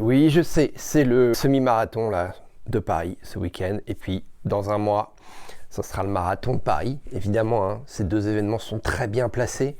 Oui, je sais, c'est le semi-marathon là, de Paris ce week-end. Et puis, dans un mois, ce sera le marathon de Paris. Évidemment, hein, ces deux événements sont très bien placés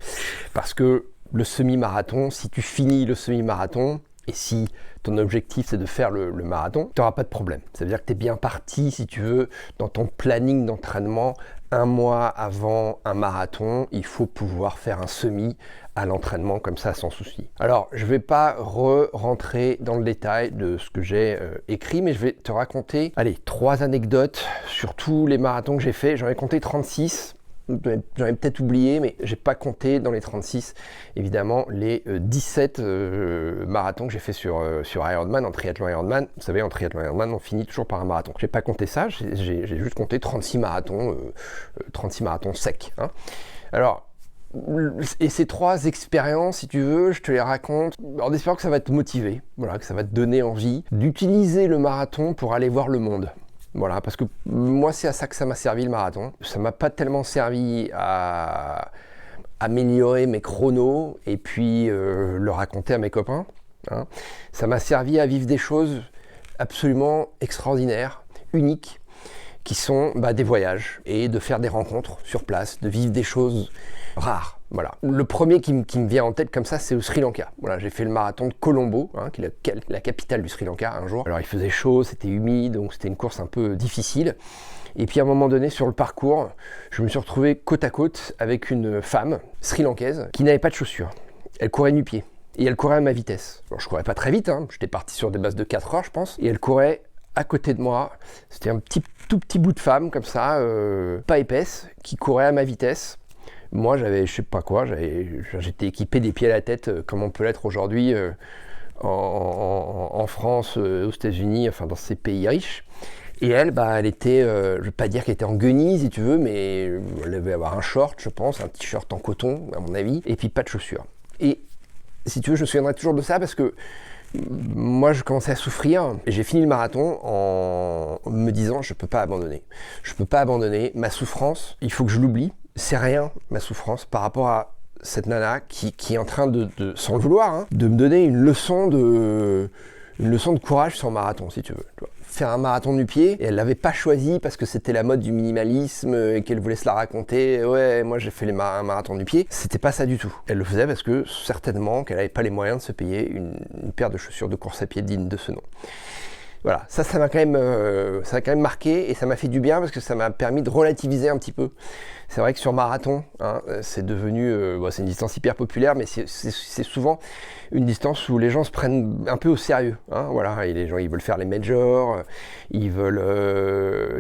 parce que le semi-marathon, si tu finis le semi-marathon, et si ton objectif c'est de faire le marathon, tu n'auras pas de problème. Ça veut dire que tu es bien parti, si tu veux, dans ton planning d'entraînement. Un mois avant un marathon, il faut pouvoir faire un semi à l'entraînement comme ça sans souci. Alors, je ne vais pas rentrer dans le détail de ce que j'ai écrit, mais je vais te raconter, allez, 3 anecdotes sur tous les marathons que j'ai fait. J'en ai compté 36. J'en ai peut-être oublié, mais j'ai pas compté dans les 36, évidemment, les 17 marathons que j'ai fait sur Ironman, en triathlon Ironman. Vous savez, en triathlon Ironman, on finit toujours par un marathon. J'ai pas compté ça, j'ai juste compté 36 marathons secs. Hein. Alors, et ces 3 expériences, si tu veux, je te les raconte en espérant que ça va te motiver, voilà, que ça va te donner envie d'utiliser le marathon pour aller voir le monde. Voilà, parce que moi, c'est à ça que ça m'a servi le marathon. Ça m'a pas tellement servi à améliorer mes chronos et puis le raconter à mes copains. Hein. Ça m'a servi à vivre des choses absolument extraordinaires, uniques, qui sont des voyages et de faire des rencontres sur place, de vivre des choses rares. Voilà. Le premier qui me vient en tête comme ça, c'est au Sri Lanka. Voilà, j'ai fait le marathon de Colombo, hein, qui est la capitale du Sri Lanka, un jour. Alors il faisait chaud, c'était humide, donc c'était une course un peu difficile. Et puis à un moment donné, sur le parcours, je me suis retrouvé côte à côte avec une femme sri-lankaise qui n'avait pas de chaussures. Elle courait nu-pied. Et elle courait à ma vitesse. Alors je courais pas très vite, hein. J'étais parti sur des bases de 4 heures, je pense. Et elle courait à côté de moi. C'était un tout petit bout de femme, comme ça, pas épaisse, qui courait à ma vitesse. Moi, j'avais, je sais pas quoi, j'étais équipé des pieds à la tête, comme on peut l'être aujourd'hui en France, aux États-Unis, enfin dans ces pays riches. Et elle, elle était, je vais pas dire qu'elle était en guenilles, si tu veux, mais elle devait avoir un short, je pense, un t-shirt en coton, à mon avis, et puis pas de chaussures. Et si tu veux, je me souviendrai toujours de ça parce que moi, je commençais à souffrir et j'ai fini le marathon en me disant je peux pas abandonner. Je peux pas abandonner ma souffrance, il faut que je l'oublie. C'est rien, ma souffrance, par rapport à cette nana qui est en train de sans le vouloir, hein, de me donner une leçon de courage sur marathon, si tu veux. Faire un marathon du pied, et elle l'avait pas choisi parce que c'était la mode du minimalisme et qu'elle voulait se la raconter. Ouais, moi j'ai fait un marathon du pied. C'était pas ça du tout. Elle le faisait parce que certainement qu'elle avait pas les moyens de se payer une paire de chaussures de course à pied digne de ce nom. Voilà, ça m'a quand même marqué et ça m'a fait du bien parce que ça m'a permis de relativiser un petit peu. C'est vrai que sur marathon, hein, c'est devenu, c'est une distance hyper populaire, mais c'est souvent une distance où les gens se prennent un peu au sérieux. Hein, voilà, et les gens ils veulent faire les majors, il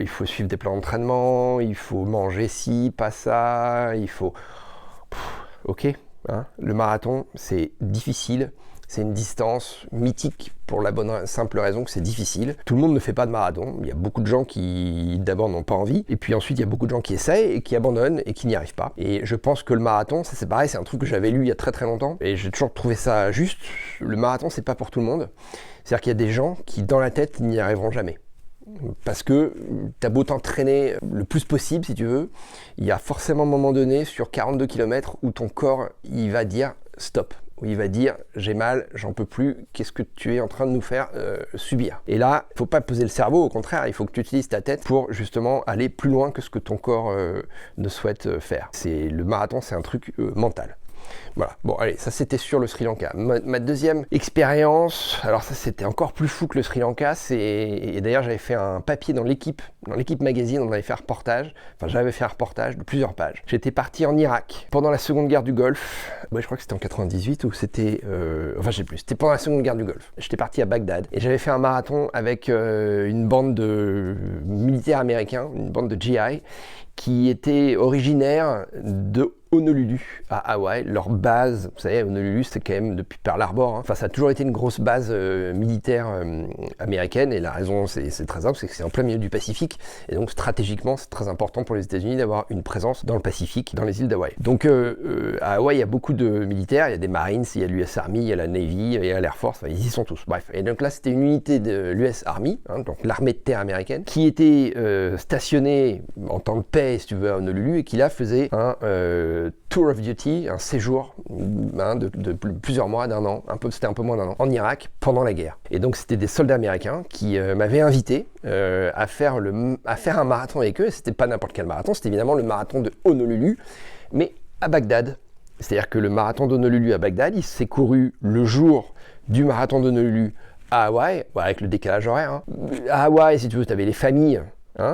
faut suivre des plans d'entraînement, il faut manger ci, pas ça, il faut, ok. Hein, le marathon, c'est difficile. C'est une distance mythique pour la bonne simple raison que c'est difficile. Tout le monde ne fait pas de marathon. Il y a beaucoup de gens qui d'abord n'ont pas envie et puis ensuite il y a beaucoup de gens qui essayent et qui abandonnent et qui n'y arrivent pas. Et je pense que le marathon, ça c'est pareil, c'est un truc que j'avais lu il y a très très longtemps et j'ai toujours trouvé ça juste. Le marathon, c'est pas pour tout le monde. C'est-à-dire qu'il y a des gens qui dans la tête n'y arriveront jamais. Parce que tu as beau t'entraîner le plus possible si tu veux, il y a forcément un moment donné sur 42 km où ton corps il va dire stop. Où il va dire j'ai mal, j'en peux plus, qu'est-ce que tu es en train de nous faire subir. Et là, il ne faut pas poser le cerveau, au contraire, il faut que tu utilises ta tête pour justement aller plus loin que ce que ton corps ne souhaite faire. Le marathon, c'est un truc mental. Voilà, bon allez, ça c'était sur le Sri Lanka. Ma deuxième expérience, alors ça c'était encore plus fou que le Sri Lanka, et d'ailleurs j'avais fait un papier dans l'équipe magazine, on avait fait un reportage, j'avais fait un reportage de plusieurs pages. J'étais parti en Irak pendant la seconde guerre du Golfe, je crois que c'était en 98 ou c'était, je sais plus, c'était pendant la seconde guerre du Golfe. J'étais parti à Bagdad et j'avais fait un marathon avec une bande de militaires américains, une bande de GI, qui était originaire de Honolulu à Hawaï. Leur base, vous savez, Honolulu c'était quand même depuis Pearl Harbor, hein. Ça a toujours été une grosse base militaire américaine et la raison c'est très simple, c'est que c'est en plein milieu du Pacifique et donc stratégiquement c'est très important pour les États-Unis d'avoir une présence dans le Pacifique, dans les îles d'Hawaï. Donc à Hawaï il y a beaucoup de militaires, il y a des Marines, il y a l'US Army, il y a la Navy, il y a l'Air Force, ils y sont tous, bref. Et donc là c'était une unité de l'US Army, hein, donc l'armée de terre américaine, qui était stationnée en temps de paix travaillait, si tu veux, à Honolulu et qui là faisait un tour of duty, un séjour de plusieurs mois, d'un an, c'était un peu moins d'un an, en Irak pendant la guerre. Et donc c'était des soldats américains qui m'avaient invité à faire un marathon avec eux. Et c'était pas n'importe quel marathon, c'était évidemment le marathon de Honolulu, mais à Bagdad. C'est-à-dire que le marathon d'Honolulu à Bagdad, il s'est couru le jour du marathon d'Honolulu à Hawaï, avec le décalage horaire. Hein. À Hawaï, si tu veux, tu avais les familles,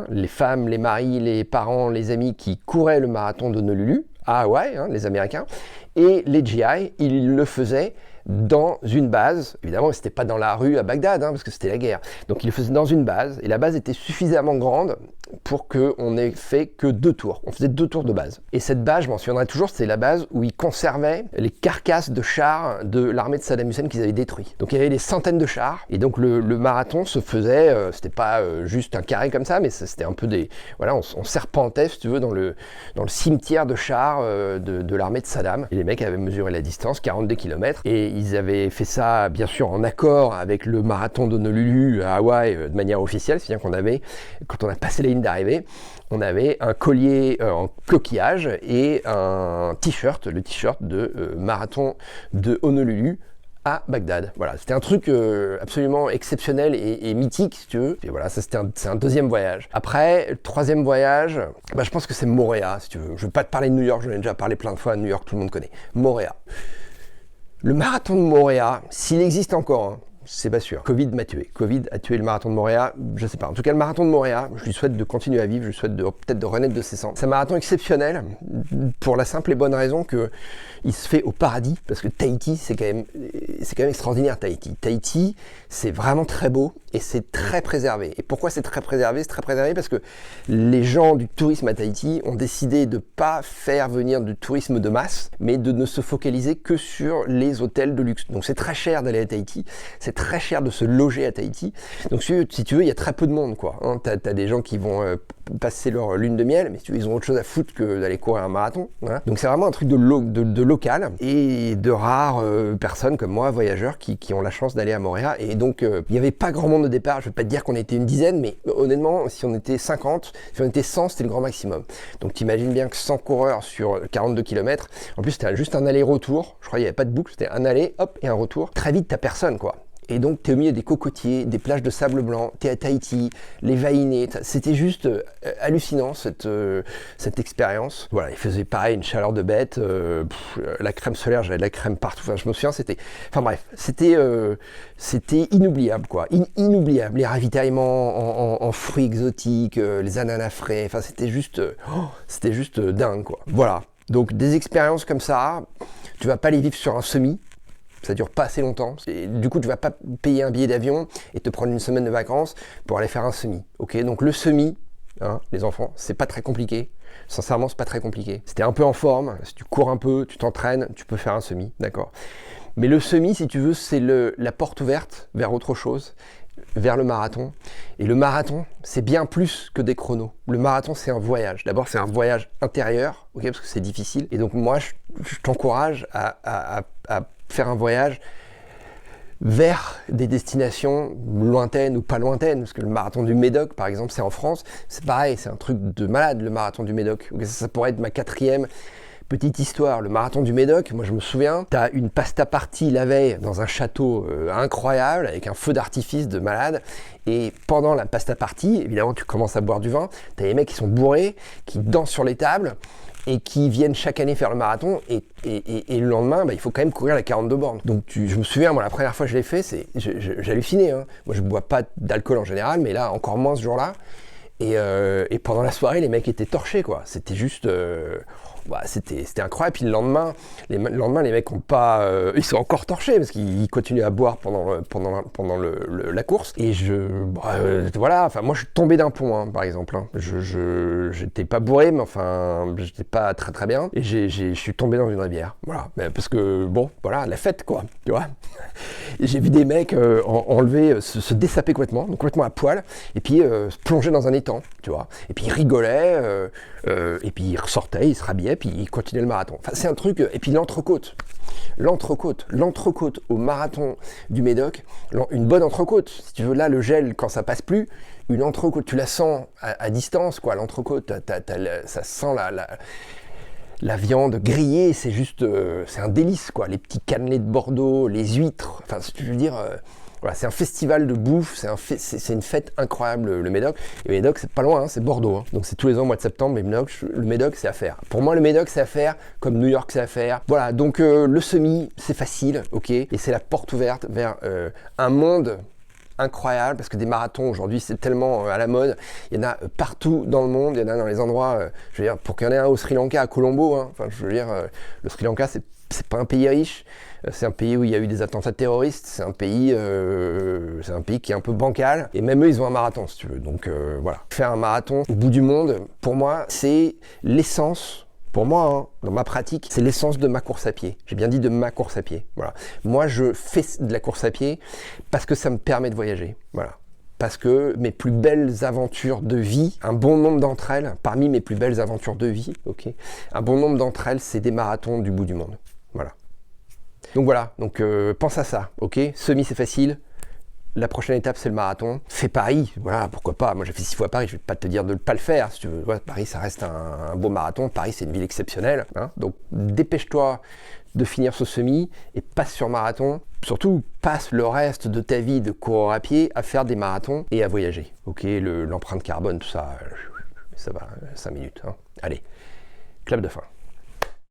les femmes, les maris, les parents, les amis qui couraient le marathon d'Honolulu à Hawaï, les Américains, et les GI, ils le faisaient dans une base. Évidemment, c'était pas dans la rue à Bagdad, parce que c'était la guerre. Donc ils le faisaient dans une base, et la base était suffisamment grande pour qu'on n'ait fait que 2 tours. On faisait 2 tours de base. Et cette base, je m'en souviendrai toujours, c'était la base où ils conservaient les carcasses de chars de l'armée de Saddam Hussein qu'ils avaient détruits. Donc il y avait des centaines de chars, et donc le marathon se faisait, c'était pas juste un carré comme ça, mais c'était un peu des... Voilà, on serpentait, si tu veux, dans le cimetière de chars de l'armée de Saddam. Et les mecs avaient mesuré la distance, 42 km, et ils avaient fait ça, bien sûr, en accord avec le marathon d'Honolulu à Hawaï de manière officielle, c'est-à-dire qu'on avait, quand on a passé la ligne d'arrivée, on avait un collier en coquillage et un t-shirt, le t-shirt de marathon de Honolulu à Bagdad. Voilà, c'était un truc absolument exceptionnel et mythique, si tu veux. Et voilà, ça c'est un deuxième voyage. Après, le troisième voyage, je pense que c'est Moorea, si tu veux. Je ne vais pas te parler de New York, j'en ai déjà parlé plein de fois à New York, tout le monde connaît. Moorea. Le marathon de Moorea, s'il existe encore, c'est pas sûr. Covid m'a tué. Covid a tué le marathon de Moorea, je sais pas. En tout cas, le marathon de Moorea, je lui souhaite de continuer à vivre, je lui souhaite peut-être de renaître de ses cendres. C'est un marathon exceptionnel, pour la simple et bonne raison que il se fait au paradis, parce que Tahiti, c'est quand même extraordinaire, Tahiti. Tahiti, c'est vraiment très beau et c'est très préservé. Et pourquoi c'est très préservé? C'est très préservé parce que les gens du tourisme à Tahiti ont décidé de pas faire venir du tourisme de masse, mais de ne se focaliser que sur les hôtels de luxe. Donc c'est très cher d'aller à Tahiti, c'est très cher de se loger à Tahiti. Donc si tu veux, il y a très peu de monde, quoi. T'as des gens qui vont passer leur lune de miel, mais si tu veux, ils ont autre chose à foutre que d'aller courir un marathon. Voilà. Donc c'est vraiment un truc de local et de rares personnes comme moi, voyageurs, qui ont la chance d'aller à Moorea. Et donc il n'y avait pas grand monde au départ. Je ne vais pas te dire qu'on était une dizaine, mais honnêtement, si on était 50, si on était 100, c'était le grand maximum. Donc t'imagines bien que 100 coureurs sur 42 km, en plus c'était juste un aller-retour. Je crois qu'il n'y avait pas de boucle, c'était un aller, hop, et un retour. Très vite, t'as personne, quoi. Et donc, tu es au milieu des cocotiers, des plages de sable blanc, tu es à Tahiti, les vaïnés. C'était juste hallucinant, cette expérience. Voilà, il faisait pareil, une chaleur de bête. La crème solaire, j'avais de la crème partout. Enfin, je me souviens, c'était... Enfin bref, c'était inoubliable, quoi. Inoubliable. Les ravitaillements en fruits exotiques, les ananas frais. Enfin, c'était juste dingue, quoi. Voilà. Donc, des expériences comme ça, tu vas pas les vivre sur un semi. Ça dure pas assez longtemps. Et du coup, tu vas pas payer un billet d'avion et te prendre une semaine de vacances pour aller faire un semi. Ok, donc le semi, les enfants, c'est pas très compliqué. Sincèrement, c'est pas très compliqué. Si t'es un peu en forme, si tu cours un peu, tu t'entraînes, tu peux faire un semi, d'accord. Mais le semi, si tu veux, c'est la porte ouverte vers autre chose, vers le marathon. Et le marathon, c'est bien plus que des chronos. Le marathon, c'est un voyage. D'abord, c'est un voyage intérieur, ok, parce que c'est difficile. Et donc moi, je t'encourage à faire un voyage vers des destinations lointaines ou pas lointaines, parce que le marathon du Médoc, par exemple, c'est en France, c'est pareil, c'est un truc de malade, le marathon du Médoc. Ça pourrait être ma 4e petite histoire. Le marathon du Médoc, moi je me souviens, t'as une pasta party la veille dans un château incroyable, avec un feu d'artifice de malade, et pendant la pasta party, évidemment tu commences à boire du vin, t'as les mecs qui sont bourrés, qui dansent sur les tables, et qui viennent chaque année faire le marathon, et le lendemain, il faut quand même courir la 42 bornes. Donc je me souviens, moi la première fois que je l'ai fait, j'hallucinais. Moi je bois pas d'alcool en général, mais là encore moins ce jour-là. Et pendant la soirée, les mecs étaient torchés, quoi. C'était juste... c'était incroyable. Puis le lendemain, les mecs ont pas... ils sont encore torchés parce qu'ils continuent à boire pendant la course. Et voilà, enfin, moi je suis tombé d'un pont, par exemple. J'étais pas bourré, mais enfin, j'étais pas très très bien. Et je suis tombé dans une rivière. Voilà. Parce que, bon, voilà, la fête, quoi. Tu vois. Et j'ai vu des mecs enlever, se dessaper complètement à poil, et puis se plonger dans un étang, tu vois. Et puis ils rigolaient, et puis ils ressortaient, ils se rhabillaient, puis il continuait le marathon. Enfin, c'est un truc, et puis l'entrecôte au marathon du Médoc, une bonne entrecôte, si tu veux, là le gel quand ça passe plus, une entrecôte, tu la sens à distance, quoi, l'entrecôte, ça sent la viande grillée, c'est juste, c'est un délice, quoi, les petits cannelés de Bordeaux, les huîtres, enfin, je veux dire, voilà, c'est un festival de bouffe, c'est une fête incroyable, le Médoc. Et le Médoc, c'est pas loin, hein, c'est Bordeaux. Hein. Donc c'est tous les ans au mois de septembre, mais le Médoc, c'est à faire. Pour moi, le Médoc, c'est à faire, comme New York, c'est à faire. Voilà, donc le semi, c'est facile, ok. Et c'est la porte ouverte vers un monde incroyable, parce que des marathons aujourd'hui c'est tellement à la mode, il y en a partout dans le monde, il y en a dans les endroits, je veux dire, pour qu'il y en ait un au Sri Lanka, à Colombo, hein, enfin je veux dire, le Sri Lanka c'est pas un pays riche, c'est un pays où il y a eu des attentats terroristes, c'est un pays qui est un peu bancal, et même eux ils ont un marathon si tu veux, donc voilà. Faire un marathon au bout du monde, pour moi c'est l'essence. Pour moi, hein, dans ma pratique, c'est l'essence de ma course à pied. J'ai bien dit de ma course à pied. Voilà. Moi, je fais de la course à pied parce que ça me permet de voyager. Voilà. Parce que mes plus belles aventures de vie, un bon nombre d'entre elles, parmi mes plus belles aventures de vie, ok, un bon nombre d'entre elles, c'est des marathons du bout du monde. Voilà. Donc voilà. Donc pense à ça, ok. Semi, c'est facile. La prochaine étape, c'est le marathon. Fais Paris, voilà, pourquoi pas. Moi, j'ai fait 6 fois Paris, je vais pas te dire de ne pas le faire. Si tu veux. Ouais, Paris, ça reste un beau marathon. Paris, c'est une ville exceptionnelle. Hein. Donc, dépêche-toi de finir ce semi et passe sur marathon. Surtout, passe le reste de ta vie de coureur à pied à faire des marathons et à voyager. Ok, l'empreinte carbone, tout ça, ça va, 5 minutes. Hein. Allez, clap de fin.